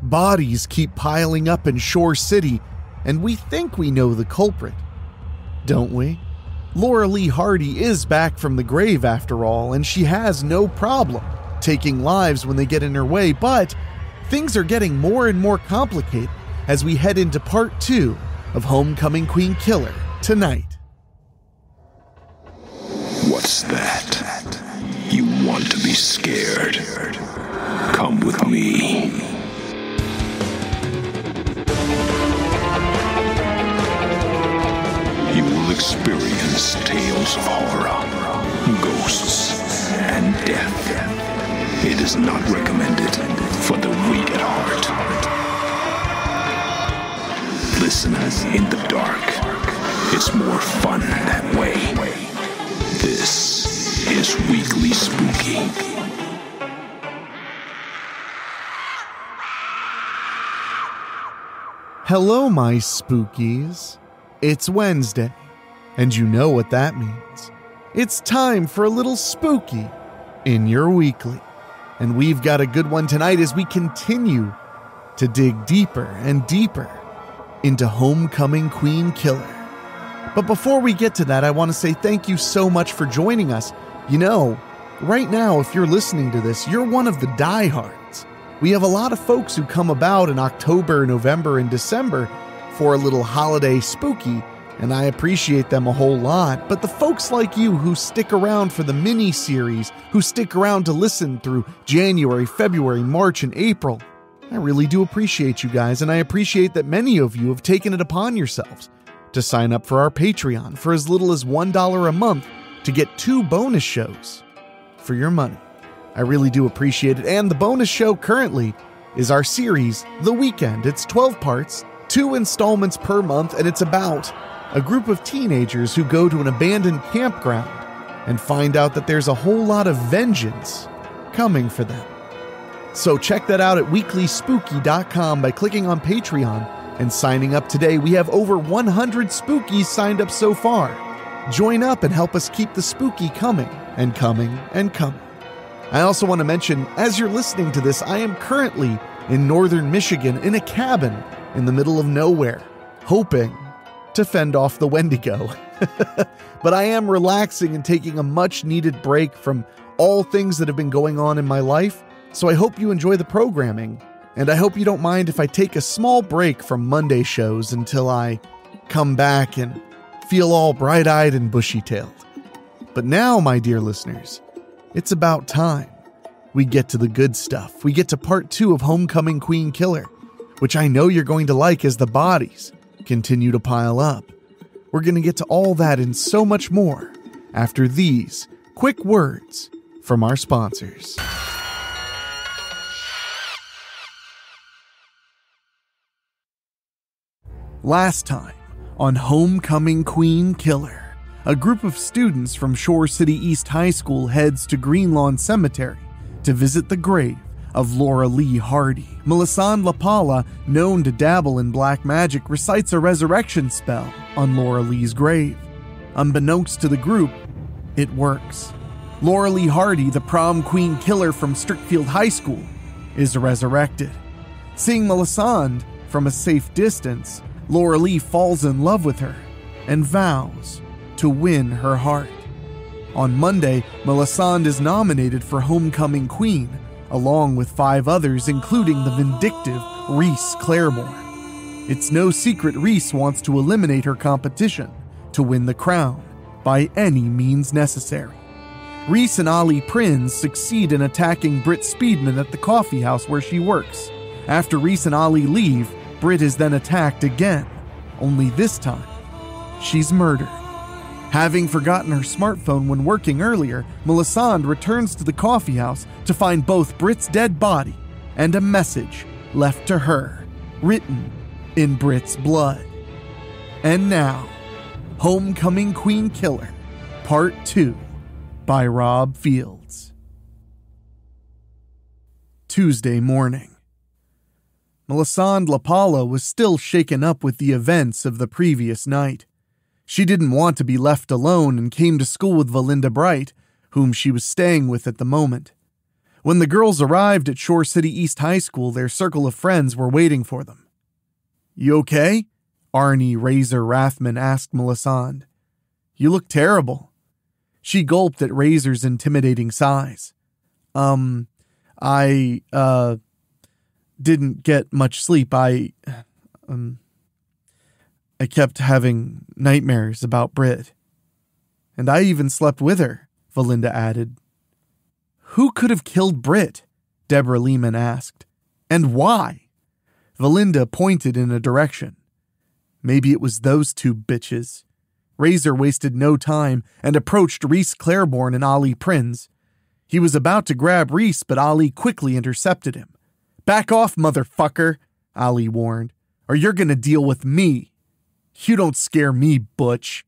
Bodies keep piling up in Shore City, and we think we know the culprit. Don't we? Loralee Hardy is back from the grave after all, and she has no problem taking lives when they get in her way, but things are getting more and more complicated as we head into part 2 of Homecoming Queen Killer tonight. What's that? You want to be scared? Come with me. You will experience tales of horror, ghosts, and death. It is not recommended for the weak at heart. Listen in the dark. It's more fun that way. This is Weekly Spooky. Hello, my spookies. It's Wednesday, and you know what that means. It's time for a little spooky in your weekly. And we've got a good one tonight as we continue to dig deeper and deeper into Homecoming Queen Killer. But before we get to that, I want to say thank you so much for joining us. You know, right now, if you're listening to this, you're one of the diehards. We have a lot of folks who come about in October, November, and December for a little holiday spooky, and I appreciate them a whole lot. But the folks like you who stick around for the mini-series, who stick around to listen through January, February, March, and April, I really do appreciate you guys, and I appreciate that many of you have taken it upon yourselves to sign up for our Patreon for as little as $1 a month to get 2 bonus shows for your money. I really do appreciate it, and the bonus show currently is our series, The Weekend. It's 12 parts, 2 installments per month, and it's about a group of teenagers who go to an abandoned campground and find out that there's a whole lot of vengeance coming for them. So check that out at weeklyspooky.com by clicking on Patreon and signing up today. We have over 100 spookies signed up so far. Join up and help us keep the spooky coming and coming and coming. I also want to mention, as you're listening to this, I am currently in northern Michigan in a cabin in the middle of nowhere, hoping to fend off the Wendigo. But I am relaxing and taking a much-needed break from all things that have been going on in my life, so I hope you enjoy the programming, and I hope you don't mind if I take a small break from Monday shows until I come back and feel all bright-eyed and bushy-tailed. But now, my dear listeners, it's about time we get to the good stuff. We get to part 2 of Homecoming Queen Killer, which I know you're going to like as the bodies continue to pile up. We're going to get to all that and so much more after these quick words from our sponsors. Last time on Homecoming Queen Killer, a group of students from Shore City East High School heads to Greenlawn Cemetery to visit the grave of Loralee Hardy. Melisande LaPala, known to dabble in black magic, recites a resurrection spell on Loralee's grave. Unbeknownst to the group, it works. Loralee Hardy, the prom queen killer from Strickfield High School, is resurrected. Seeing Melisande from a safe distance, Loralee falls in love with her and vows to win her heart. On Monday, Melisande is nominated for Homecoming Queen, along with 5 others, including the vindictive Reese Claiborne. It's no secret Reese wants to eliminate her competition to win the crown by any means necessary. Reese and Ali Prinz succeed in attacking Britt Speedman at the coffee house where she works. After Reese and Ali leave, Britt is then attacked again, only this time, she's murdered. Having forgotten her smartphone when working earlier, Melisande returns to the coffee house to find both Britt's dead body and a message left to her, written in Britt's blood. And now, Homecoming Queen Killer, Part 2, by Rob Fields. Tuesday morning. Melisande LaPala was still shaken up with the events of the previous night. She didn't want to be left alone and came to school with Valinda Bright, whom she was staying with at the moment. When the girls arrived at Shore City East High School, their circle of friends were waiting for them. "You okay?" Arnie Razor Rathman asked Melisande. "You look terrible." She gulped at Razor's intimidating size. I didn't get much sleep. I kept having nightmares about Britt. And I even slept with her," Valinda added. "Who could have killed Britt?" Deborah Lehman asked. "And why?" Valinda pointed in a direction. "Maybe it was those two bitches." Razor wasted no time and approached Rhys Claiborne and Ali Prinz. He was about to grab Rhys, but Ali quickly intercepted him. "Back off, motherfucker," Ali warned, "or you're gonna deal with me." "You don't scare me, Butch."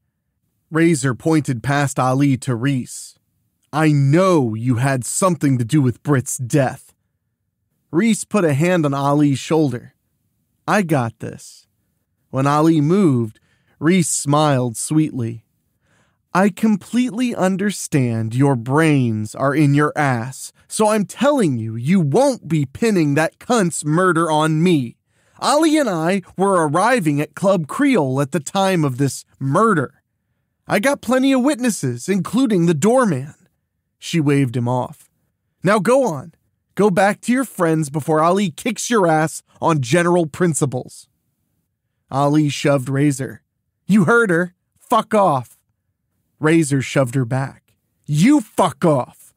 Razor pointed past Ali to Rhys. "I know you had something to do with Britt's death." Rhys put a hand on Ali's shoulder. "I got this." When Ali moved, Rhys smiled sweetly. "I completely understand your brains are in your ass, so I'm telling you, you won't be pinning that cunt's murder on me. Ali and I were arriving at Club Creole at the time of this murder. I got plenty of witnesses, including the doorman." She waved him off. "Now go on. Go back to your friends before Ali kicks your ass on general principles." Ali shoved Razor. "You heard her. Fuck off." Razor shoved her back. "You fuck off."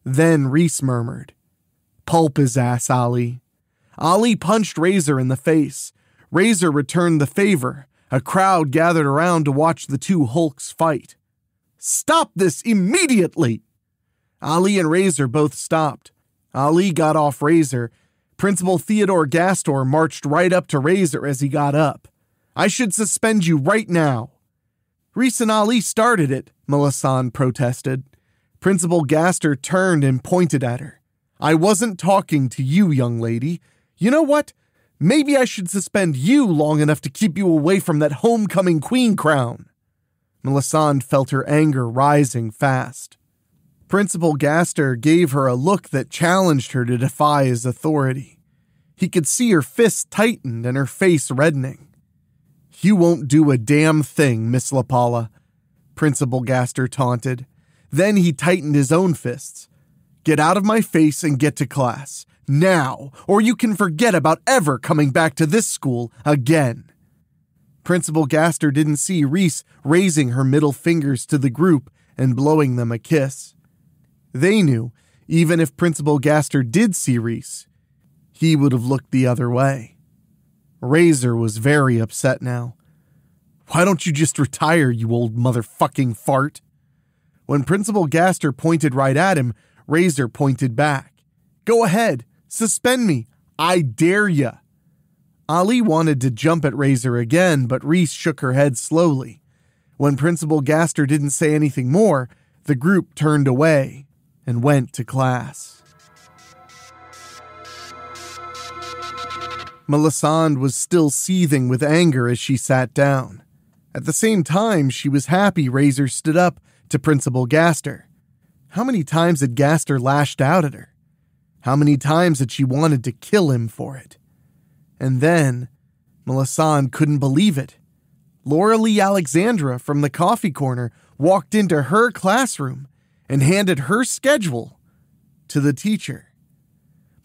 Then Rhys murmured, "Pulp his ass, Ali." Ali punched Razor in the face. Razor returned the favor. A crowd gathered around to watch the two Hulks fight. "Stop this immediately!" Ali and Razor both stopped. Ali got off Razor. Principal Theodore Gastor marched right up to Razor as he got up. "I should suspend you right now." "Rhys and Ali started it," Melisande protested. Principal Gastor turned and pointed at her. "I wasn't talking to you, young lady. You know what? Maybe I should suspend you long enough to keep you away from that homecoming queen crown." Melisande felt her anger rising fast. Principal Gastor gave her a look that challenged her to defy his authority. He could see her fists tightened and her face reddening. "You won't do a damn thing, Miss LaPaula," Principal Gastor taunted. Then he tightened his own fists. "Get out of my face and get to class. Now, or you can forget about ever coming back to this school again." Principal Gastor didn't see Rhys raising her middle fingers to the group and blowing them a kiss. They knew, even if Principal Gastor did see Rhys, he would have looked the other way. Razor was very upset now. "Why don't you just retire, you old motherfucking fart?" When Principal Gastor pointed right at him, Razor pointed back. "Go ahead, suspend me. I dare ya." Ali wanted to jump at Razor again, but Rhys shook her head slowly. When Principal Gastor didn't say anything more, the group turned away and went to class. Melisande was still seething with anger as she sat down. At the same time, she was happy Razor stood up to Principal Gastor. How many times had Gastor lashed out at her? How many times had she wanted to kill him for it? And then, Melisande couldn't believe it. Loralee Alexandra from the coffee corner walked into her classroom and handed her schedule to the teacher.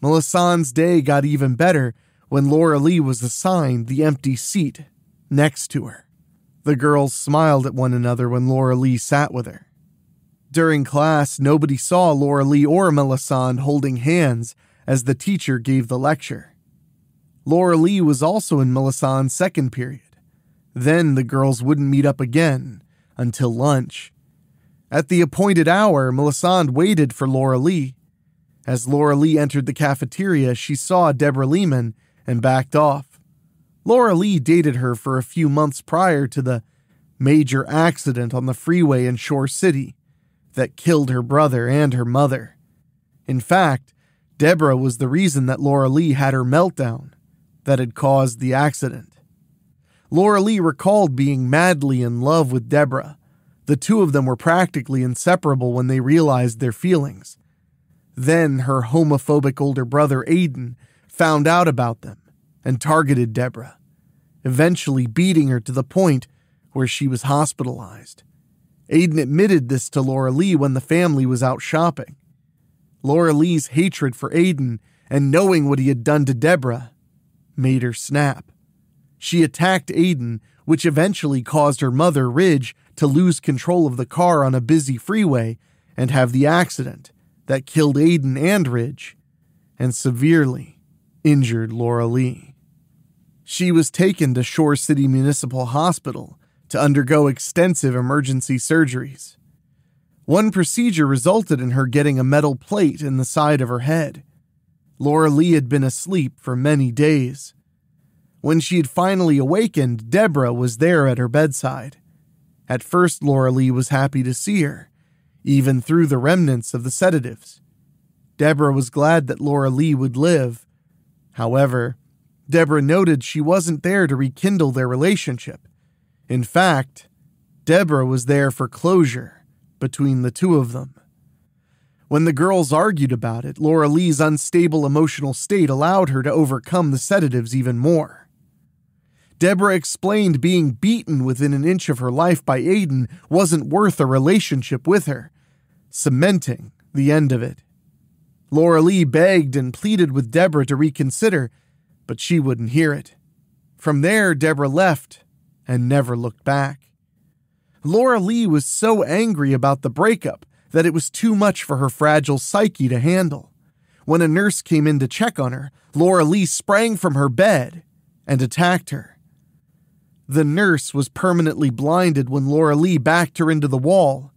Melisandre's day got even better when Loralee was assigned the empty seat next to her. The girls smiled at one another when Loralee sat with her. During class, nobody saw Loralee or Melisande holding hands as the teacher gave the lecture. Loralee was also in Melisandre's second period. Then the girls wouldn't meet up again until lunch. At the appointed hour, Melisande waited for Loralee. As Loralee entered the cafeteria, she saw Deborah Lehman and backed off. Loralee dated her for a few months prior to the major accident on the freeway in Shore City that killed her brother and her mother. In fact, Deborah was the reason that Loralee had her meltdown that had caused the accident. Loralee recalled being madly in love with Deborah. The two of them were practically inseparable when they realized their feelings. Then her homophobic older brother Aiden found out about them and targeted Deborah, eventually beating her to the point where she was hospitalized. Aiden admitted this to Loralee when the family was out shopping. Loralee's hatred for Aiden and knowing what he had done to Deborah made her snap. She attacked Aiden, which eventually caused her mother, Ridge, to lose control of the car on a busy freeway and have the accident that killed Aiden and Ridge and severely injured Loralee. She was taken to Shore City Municipal Hospital to undergo extensive emergency surgeries. One procedure resulted in her getting a metal plate in the side of her head. Loralee had been asleep for many days. When she had finally awakened, Deborah was there at her bedside. At first, Loralee was happy to see her, even through the remnants of the sedatives. Deborah was glad that Loralee would live. However, Deborah noted she wasn't there to rekindle their relationship. In fact, Deborah was there for closure between the two of them. When the girls argued about it, Loralee's unstable emotional state allowed her to overcome the sedatives even more. Deborah explained being beaten within an inch of her life by Aiden wasn't worth a relationship with her, cementing the end of it. Loralee begged and pleaded with Deborah to reconsider, but she wouldn't hear it. From there, Deborah left and never looked back. Loralee was so angry about the breakup that it was too much for her fragile psyche to handle. When a nurse came in to check on her, Loralee sprang from her bed and attacked her. The nurse was permanently blinded when Loralee backed her into the wall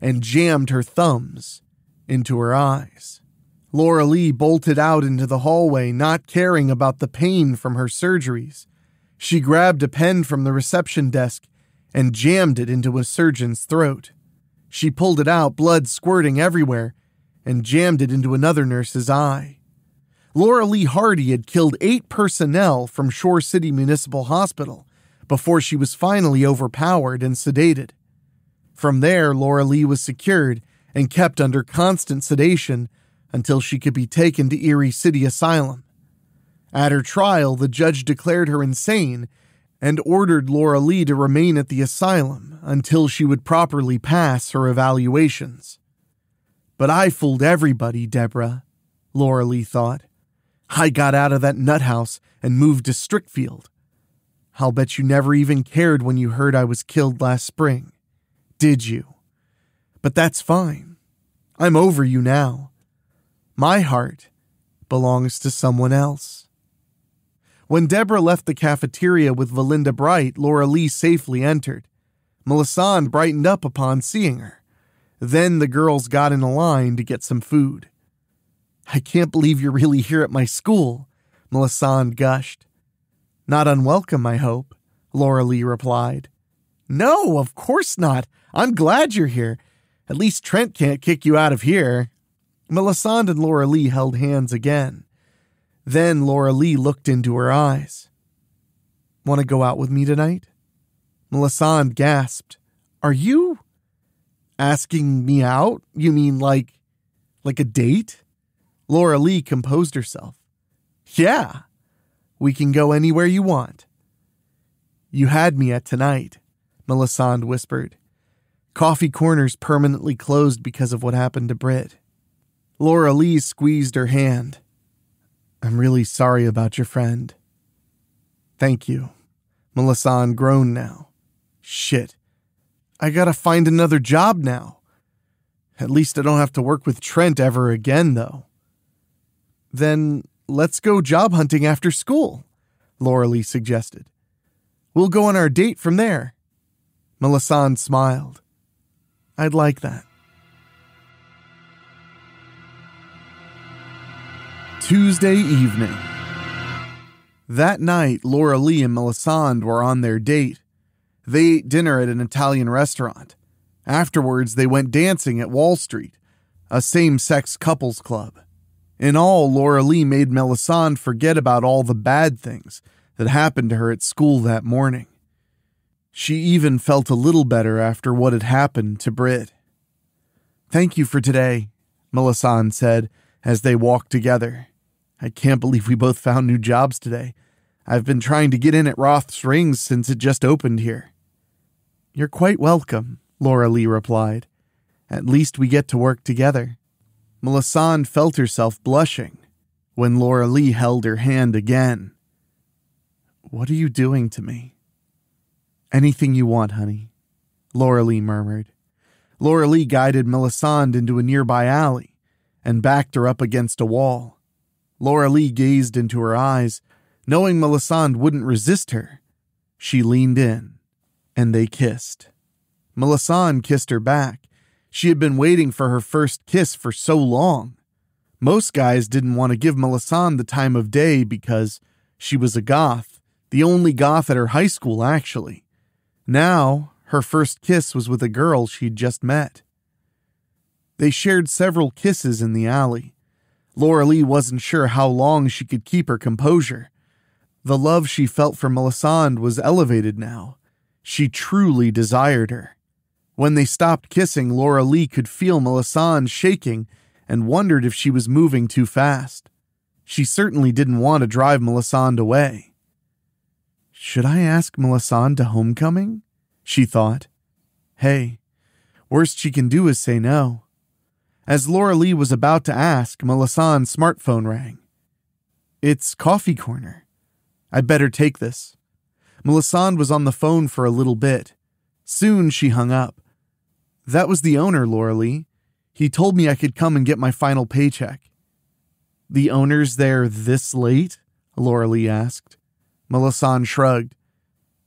and jammed her thumbs into her eyes. Loralee bolted out into the hallway, not caring about the pain from her surgeries. She grabbed a pen from the reception desk and jammed it into a surgeon's throat. She pulled it out, blood squirting everywhere, and jammed it into another nurse's eye. Loralee Hardy had killed 8 personnel from Shore City Municipal Hospital before she was finally overpowered and sedated. From there, Loralee was secured and kept under constant sedation until she could be taken to Erie City Asylum. At her trial, the judge declared her insane and ordered Loralee to remain at the asylum until she would properly pass her evaluations. But I fooled everybody, Deborah, Loralee thought. I got out of that nut house and moved to Strickfield. I'll bet you never even cared when you heard I was killed last spring, did you? But that's fine. I'm over you now. My heart belongs to someone else. When Deborah left the cafeteria with Valinda Bright, Loralee safely entered. Melisande brightened up upon seeing her. Then the girls got in a line to get some food. I can't believe you're really here at my school, Melisande gushed. Not unwelcome, I hope, Loralee replied. No, of course not. I'm glad you're here. At least Trent can't kick you out of here. Melisande and Loralee held hands again. Then Loralee looked into her eyes. Want to go out with me tonight? Melisande gasped. Are you asking me out? You mean like a date? Loralee composed herself. Yeah, we can go anywhere you want. You had me at tonight, Melisande whispered. Coffee Corner's permanently closed because of what happened to Britt. Loralee squeezed her hand. I'm really sorry about your friend. Thank you. Melisande groaned now. Shit. I gotta find another job now. At least I don't have to work with Trent ever again, though. Then let's go job hunting after school, Loralee suggested. We'll go on our date from there. Melisande smiled. I'd like that. Tuesday evening. That night, Loralee and Melisande were on their date. They ate dinner at an Italian restaurant. Afterwards, they went dancing at Wall Street, a same-sex couples club. In all, Loralee made Melisande forget about all the bad things that happened to her at school that morning. She even felt a little better after what had happened to Britt. Thank you for today, Melisande said, as they walked together. I can't believe we both found new jobs today. I've been trying to get in at Roth's Rings since it just opened here. You're quite welcome, Loralee replied. At least we get to work together. Melisande felt herself blushing when Loralee held her hand again. What are you doing to me? Anything you want, honey, Loralee murmured. Loralee guided Melisande into a nearby alley and backed her up against a wall. Loralee gazed into her eyes, knowing Melisande wouldn't resist her. She leaned in, and they kissed. Melisande kissed her back. She had been waiting for her first kiss for so long. Most guys didn't want to give Melisande the time of day because she was a goth, the only goth at her high school, actually. Now, her first kiss was with a girl she'd just met. They shared several kisses in the alley. Loralee wasn't sure how long she could keep her composure. The love she felt for Melisande was elevated now. She truly desired her. When they stopped kissing, Loralee could feel Melisande shaking and wondered if she was moving too fast. She certainly didn't want to drive Melisande away. Should I ask Melisande to homecoming? She thought. Hey, worst she can do is say no. As Loralee was about to ask, Melisandre's smartphone rang. It's Coffee Corner. I'd better take this. Melisande was on the phone for a little bit. Soon she hung up. That was the owner, Loralee. He told me I could come and get my final paycheck. The owner's there this late? Loralee asked. Melisande shrugged.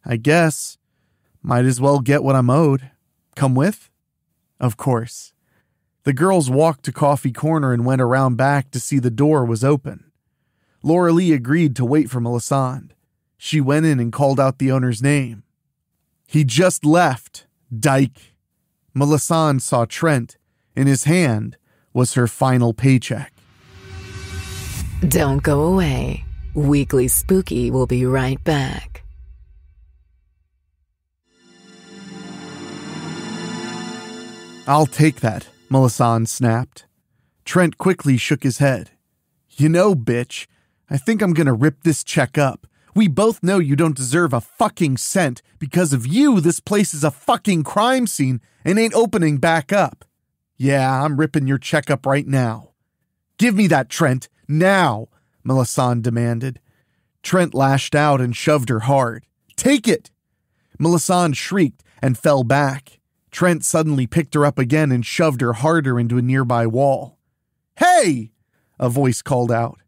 I guess. Might as well get what I'm owed. Come with? Of course. The girls walked to Coffee Corner and went around back to see the door was open. Loralee agreed to wait for Melisande. She went in and called out the owner's name. He just left, dyke. Melisande saw Trent. In his hand was her final paycheck. Don't go away. Weekly Spooky will be right back. I'll take that, Melisande snapped. Trent quickly shook his head. You know, bitch, I think I'm gonna rip this check up. We both know you don't deserve a fucking cent. Because of you, this place is a fucking crime scene and ain't opening back up. Yeah, I'm ripping your check up right now. Give me that, Trent, now, Melisande demanded. Trent lashed out and shoved her hard. Take it! Melisande shrieked and fell back. Trent suddenly picked her up again and shoved her harder into a nearby wall. Hey! A voice called out.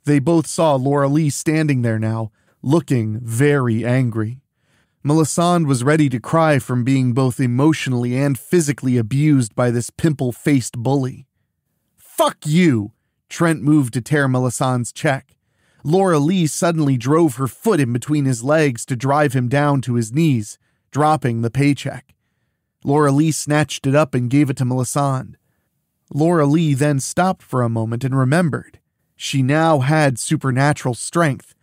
They both saw Loralee standing there now, looking very angry. Melisande was ready to cry from being both emotionally and physically abused by this pimple-faced bully. Fuck you! Trent moved to tear Melisandre's check. Loralee suddenly drove her foot in between his legs to drive him down to his knees, dropping the paycheck. Loralee snatched it up and gave it to Melisande. Loralee then stopped for a moment and remembered. She now had supernatural strength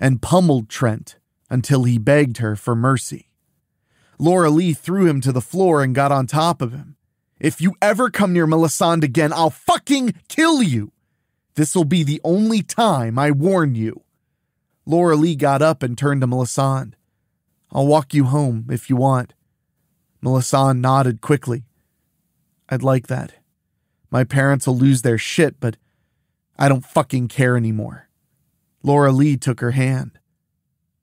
and pummeled Trent until he begged her for mercy. Loralee threw him to the floor and got on top of him. If you ever come near Melisande again, I'll fucking kill you. This'll be the only time, I warn you. Loralee got up and turned to Melisande. I'll walk you home if you want. Melisande nodded quickly. I'd like that. My parents will lose their shit, but I don't fucking care anymore. Loralee took her hand.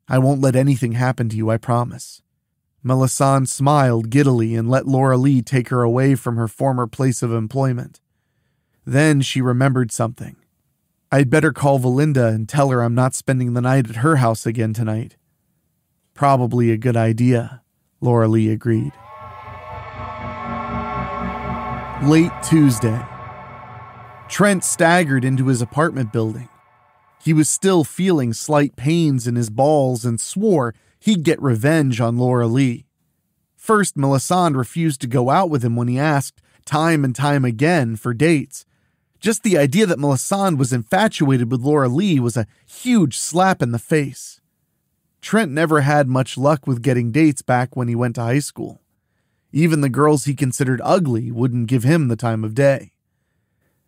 I won't let anything happen to you, I promise. Melisande smiled giddily and let Loralee take her away from her former place of employment. Then she remembered something. I'd better call Valinda and tell her I'm not spending the night at her house again tonight. Probably a good idea, Loralee agreed. Late Tuesday. Trent staggered into his apartment building. He was still feeling slight pains in his balls and swore he'd get revenge on Loralee. First, Melisande refused to go out with him when he asked time and time again for dates. Just the idea that Melisande was infatuated with Loralee was a huge slap in the face. Trent never had much luck with getting dates back when he went to high school. Even the girls he considered ugly wouldn't give him the time of day.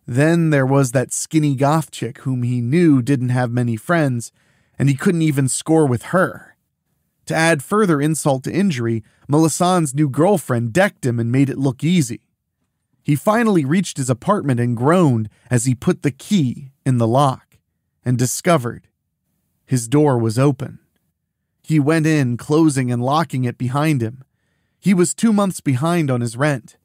Then there was that skinny goth chick whom he knew didn't have many friends, and he couldn't even score with her. To add further insult to injury, Melisandre's new girlfriend decked him and made it look easy. He finally reached his apartment and groaned as he put the key in the lock and discovered his door was open. He went in, closing and locking it behind him. He was 2 months behind on his rent.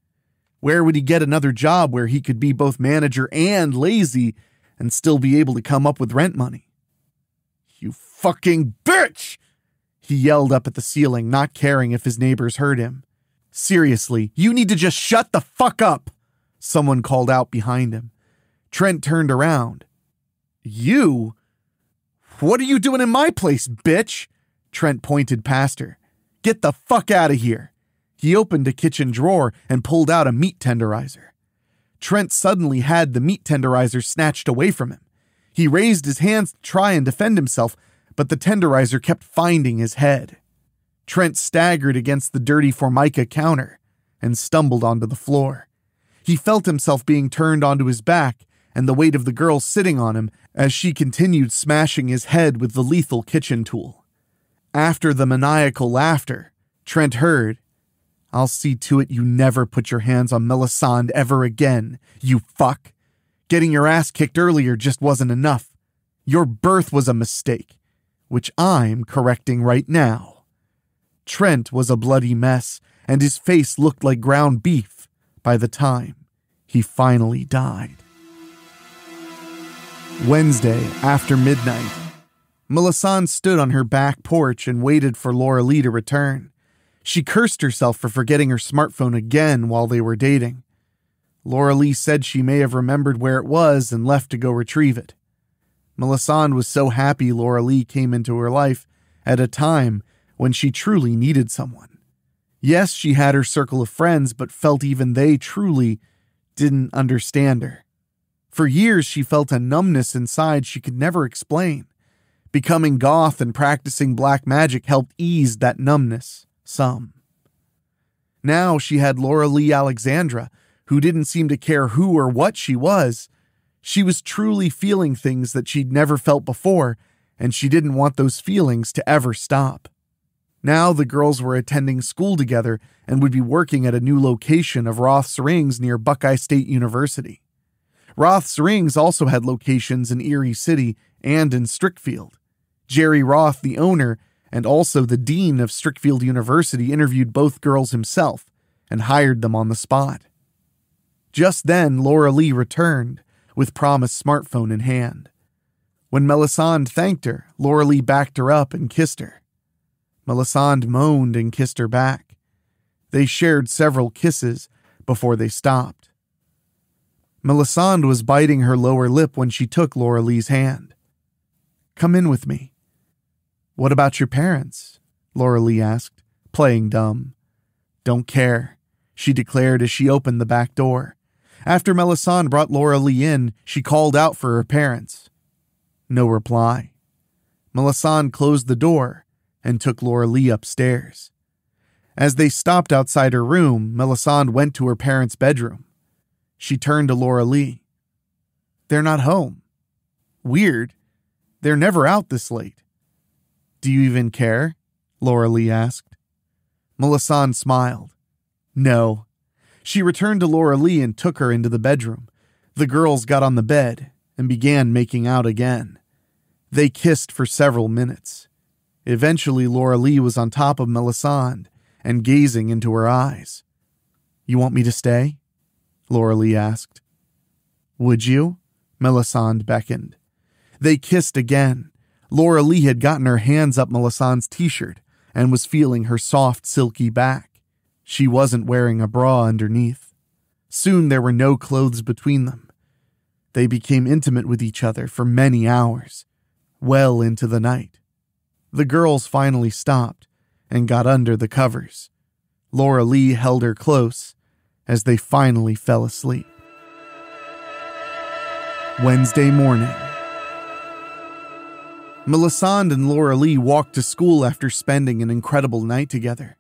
Where would he get another job where he could be both manager and lazy and still be able to come up with rent money? "You fucking bitch!" he yelled up at the ceiling, not caring if his neighbors heard him. "Seriously, you need to just shut the fuck up!" someone called out behind him. Trent turned around. "You? What are you doing in my place, bitch?" Trent pointed past her. "Get the fuck out of here." He opened a kitchen drawer and pulled out a meat tenderizer. Trent suddenly had the meat tenderizer snatched away from him. He raised his hands to try and defend himself, but the tenderizer kept finding his head. Trent staggered against the dirty Formica counter and stumbled onto the floor. He felt himself being turned onto his back and the weight of the girl sitting on him as she continued smashing his head with the lethal kitchen tool. After the maniacal laughter, Trent heard, "I'll see to it you never put your hands on Melisandre ever again, you fuck. Getting your ass kicked earlier just wasn't enough. Your birth was a mistake, which I'm correcting right now." Trent was a bloody mess, and his face looked like ground beef by the time he finally died. Wednesday, after midnight, Melisandre stood on her back porch and waited for Loralee to return. She cursed herself for forgetting her smartphone again while they were dating. Loralee said she may have remembered where it was and left to go retrieve it. Melisandre was so happy Loralee came into her life at a time when she truly needed someone. Yes, she had her circle of friends, but felt even they truly didn't understand her. For years, she felt a numbness inside she could never explain. Becoming goth and practicing black magic helped ease that numbness some. Now she had Loralee Alexandra, who didn't seem to care who or what she was. She was truly feeling things that she'd never felt before, and she didn't want those feelings to ever stop. Now the girls were attending school together and would be working at a new location of Roth's Rings near Buckeye State University. Roth's Rings also had locations in Erie City and in Strickfield. Jerry Roth, the owner, and also the dean of Strickfield University, interviewed both girls himself and hired them on the spot. Just then, Loralee returned with Promis's smartphone in hand. When Melisandre thanked her, Loralee backed her up and kissed her. Melisandre moaned and kissed her back. They shared several kisses before they stopped. Melisandre was biting her lower lip when she took Loralee's hand. "Come in with me." "What about your parents?" Loralee asked, playing dumb. "Don't care," she declared as she opened the back door. After Melisandre brought Loralee in, she called out for her parents. No reply. Melisandre closed the door and took Loralee upstairs. As they stopped outside her room, Melisandre went to her parents' bedroom. She turned to Loralee. "They're not home. Weird. They're never out this late." "Do you even care?" Loralee asked. Melisandre smiled. "No." She returned to Loralee and took her into the bedroom. The girls got on the bed and began making out again. They kissed for several minutes. Eventually, Loralee was on top of Melisandre and gazing into her eyes. "You want me to stay?" Loralee asked. "Would you?" Melisandre beckoned. They kissed again. Loralee had gotten her hands up Melisandre's t-shirt and was feeling her soft, silky back. She wasn't wearing a bra underneath. Soon there were no clothes between them. They became intimate with each other for many hours, well into the night. The girls finally stopped and got under the covers. Loralee held her close as they finally fell asleep. Wednesday morning. Melisandre and Loralee walked to school after spending an incredible night together.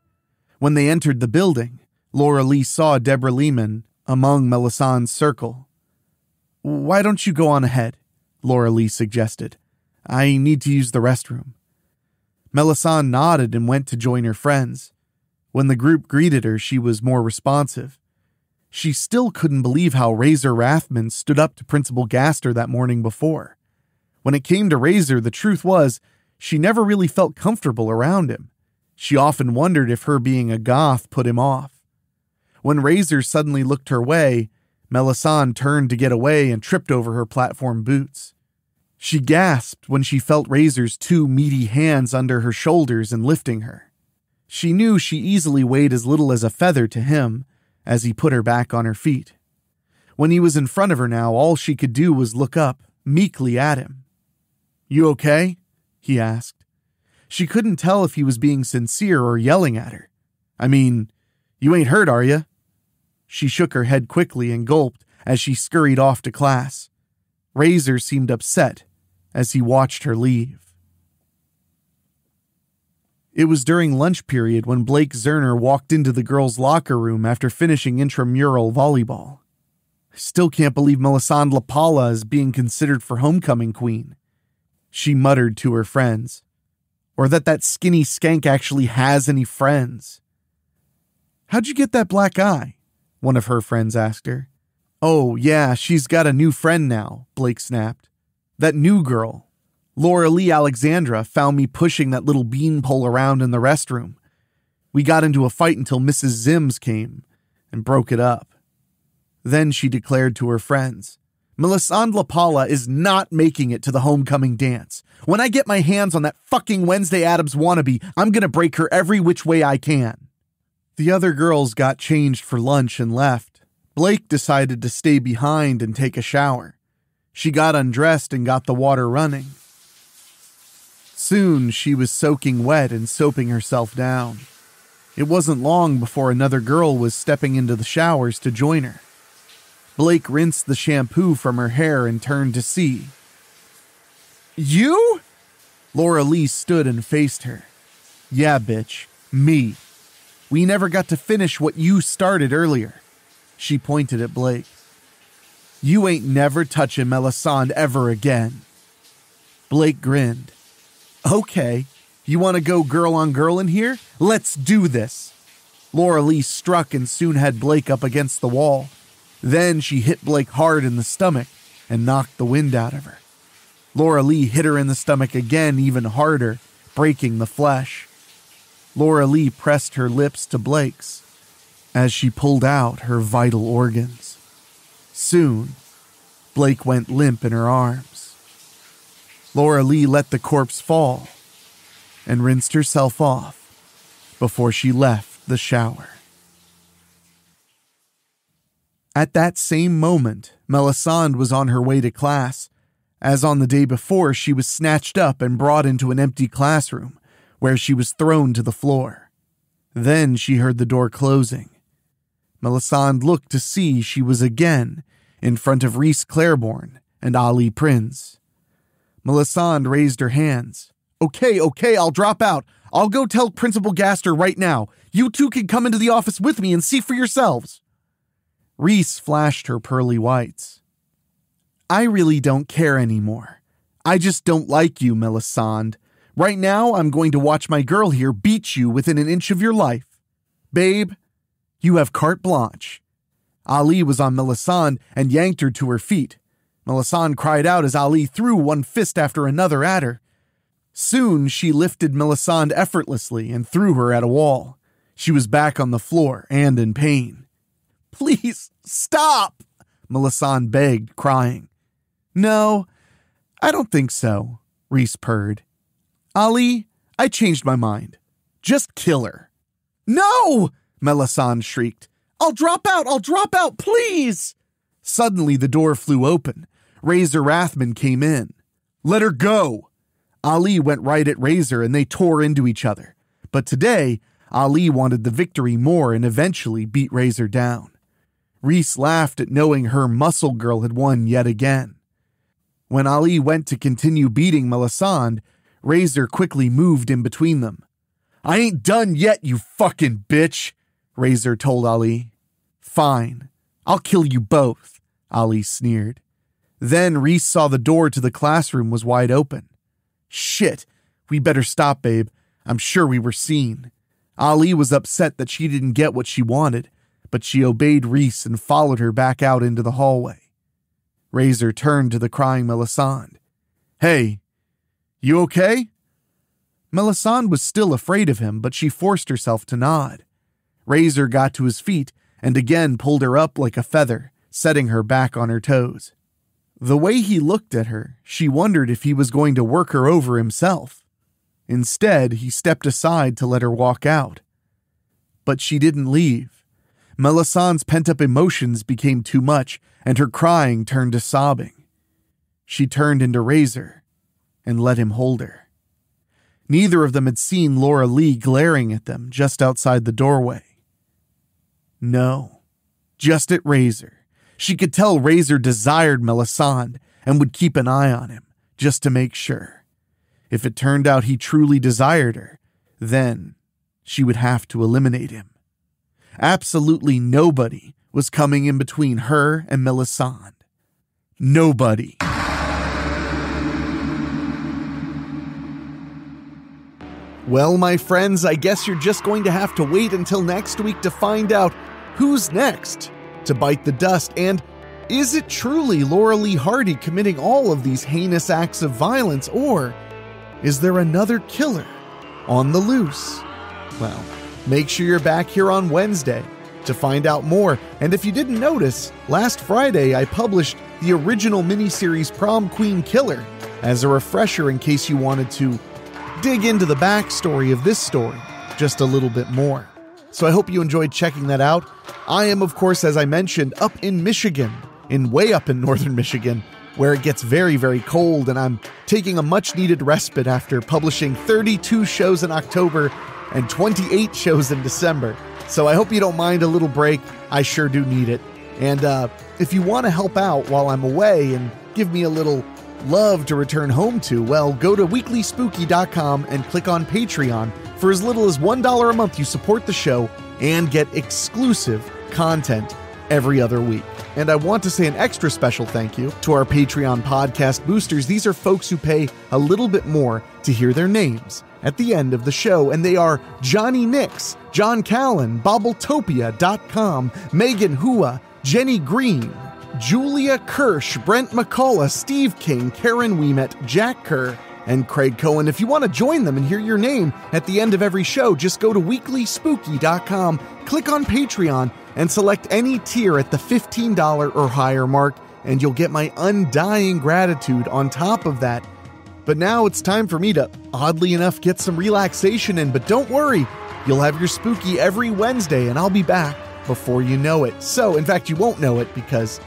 When they entered the building, Loralee saw Deborah Lehman among Melisandre's circle. Why don't you go on ahead? Loralee suggested. I need to use the restroom. Melisande nodded and went to join her friends. When the group greeted her, she was more responsive. She still couldn't believe how Razor Rathman stood up to Principal Gaster that morning before. When it came to Razor, the truth was, she never really felt comfortable around him. She often wondered if her being a goth put him off. When Razor suddenly looked her way, Melisande turned to get away and tripped over her platform boots. She gasped when she felt Razor's 2 meaty hands under her shoulders and lifting her. She knew she easily weighed as little as a feather to him as he put her back on her feet. When he was in front of her now, all she could do was look up, meekly at him. You okay? He asked. She couldn't tell if he was being sincere or yelling at her. I mean, you ain't hurt, are you? She shook her head quickly and gulped as she scurried off to class. Razor seemed upset as he watched her leave. It was during lunch period when Blake Zerner walked into the girls' locker room after finishing intramural volleyball. I still can't believe Melisande LaPala is being considered for homecoming queen, she muttered to her friends. Or that skinny skank actually has any friends. How'd you get that black eye? One of her friends asked her. Oh, yeah, she's got a new friend now, Blake snapped. That new girl. Loralee Alexandra found me pushing that little beanpole around in the restroom. We got into a fight until Mrs. Zims came and broke it up. Then she declared to her friends, Melisande LaPala is not making it to the homecoming dance. When I get my hands on that fucking Wednesday Addams wannabe, I'm gonna break her every which way I can. The other girls got changed for lunch and left. Blake decided to stay behind and take a shower. She got undressed and got the water running. Soon she was soaking wet and soaping herself down. It wasn't long before another girl was stepping into the showers to join her. Blake rinsed the shampoo from her hair and turned to see. You? Loralee stood and faced her. Yeah, bitch. Me. We never got to finish what you started earlier. She pointed at Blake. You ain't never touching Melisande ever again. Blake grinned. Okay, you want to go girl on girl in here? Let's do this. Loralee struck and soon had Blake up against the wall. Then she hit Blake hard in the stomach and knocked the wind out of her. Loralee hit her in the stomach again, even harder, breaking the flesh. Loralee pressed her lips to Blake's as she pulled out her vital organs. Soon, Blake went limp in her arms. Loralee let the corpse fall and rinsed herself off before she left the shower. At that same moment, Melisande was on her way to class. As on the day before, she was snatched up and brought into an empty classroom, where she was thrown to the floor. Then she heard the door closing. Melisande looked to see she was again in front of Rhys Claiborne and Ali Prince. Melisande raised her hands. Okay, I'll drop out. I'll go tell Principal Gaster right now. You two can come into the office with me and see for yourselves. Rhys flashed her pearly whites. I really don't care anymore. I just don't like you, Melisande. Right now, I'm going to watch my girl here beat you within an inch of your life. Babe, you have carte blanche. Ali was on Melisande and yanked her to her feet. Melisande cried out as Ali threw one fist after another at her. Soon, she lifted Melisande effortlessly and threw her at a wall. She was back on the floor and in pain. Please, stop, Melisande begged, crying. No, I don't think so, Rhys purred. Ali, I changed my mind. Just kill her. No, Melisande shrieked. I'll drop out, please. Suddenly, the door flew open. Razor Rathman came in. Let her go. Ali went right at Razor and they tore into each other. But today, Ali wanted the victory more and eventually beat Razor down. Rhys laughed at knowing her muscle girl had won yet again. When Ali went to continue beating Melisande, Razor quickly moved in between them. I ain't done yet, you fucking bitch, Razor told Ali. Fine, I'll kill you both, Ali sneered. Then Reese saw the door to the classroom was wide open. Shit, we better stop, babe. I'm sure we were seen. Ali was upset that she didn't get what she wanted, but she obeyed Reese and followed her back out into the hallway. Razor turned to the crying Melisande. Hey, you okay? Melisande was still afraid of him, but she forced herself to nod. Razor got to his feet and again pulled her up like a feather, setting her back on her toes. The way he looked at her, she wondered if he was going to work her over himself. Instead, he stepped aside to let her walk out. But she didn't leave. Melisande's pent-up emotions became too much, and her crying turned to sobbing. She turned into Razor and let him hold her. Neither of them had seen Loralee glaring at them just outside the doorway. No, just at Razor. She could tell Razor desired Melisande and would keep an eye on him, just to make sure. If it turned out he truly desired her, then she would have to eliminate him. Absolutely nobody was coming in between her and Melisande. Nobody. Well, my friends, I guess you're just going to have to wait until next week to find out who's next to bite the dust, and is it truly Loralee Hardy committing all of these heinous acts of violence, or is there another killer on the loose? Well, make sure you're back here on Wednesday to find out more. And if you didn't notice, last Friday I published the original miniseries Prom Queen Killer as a refresher in case you wanted to dig into the backstory of this story just a little bit more. So I hope you enjoyed checking that out. I am, of course, as I mentioned, up in Michigan, way up in northern Michigan, where it gets very, very cold, and I'm taking a much-needed respite after publishing 32 shows in October and 28 shows in December. So I hope you don't mind a little break. I sure do need it. And if you want to help out while I'm away and give me a little love to return home to, well, go to weeklyspooky.com and click on Patreon. For as little as $1 a month, you support the show and get exclusive content every other week. And I want to say an extra special thank you to our Patreon podcast boosters. These are folks who pay a little bit more to hear their names at the end of the show, and they are Johnny Nix, John Callan, Bobbletopia.com, Megan Hua, Jenny Green, Julia Kirsch, Brent McCullough, Steve King, Karen Weemet, Jack Kerr, and Craig Cohen. If you want to join them and hear your name at the end of every show, just go to weeklyspooky.com, click on Patreon, and select any tier at the $15 or higher mark, and you'll get my undying gratitude on top of that. But now it's time for me to, oddly enough, get some relaxation in, but don't worry, you'll have your spooky every Wednesday, and I'll be back before you know it. So, in fact, you won't know it because,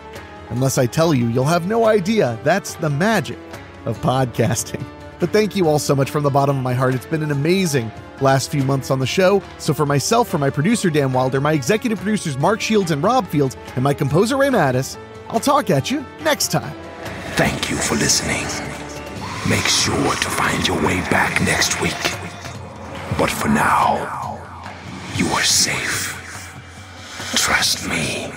unless I tell you, you'll have no idea. That's the magic of podcasting. But thank you all so much from the bottom of my heart. It's been an amazing last few months on the show. So for myself, for my producer, Dan Wilder, my executive producers, Mark Shields and Rob Fields, and my composer, Ray Mattis, I'll talk at you next time. Thank you for listening. Make sure to find your way back next week. But for now, you are safe. Trust me.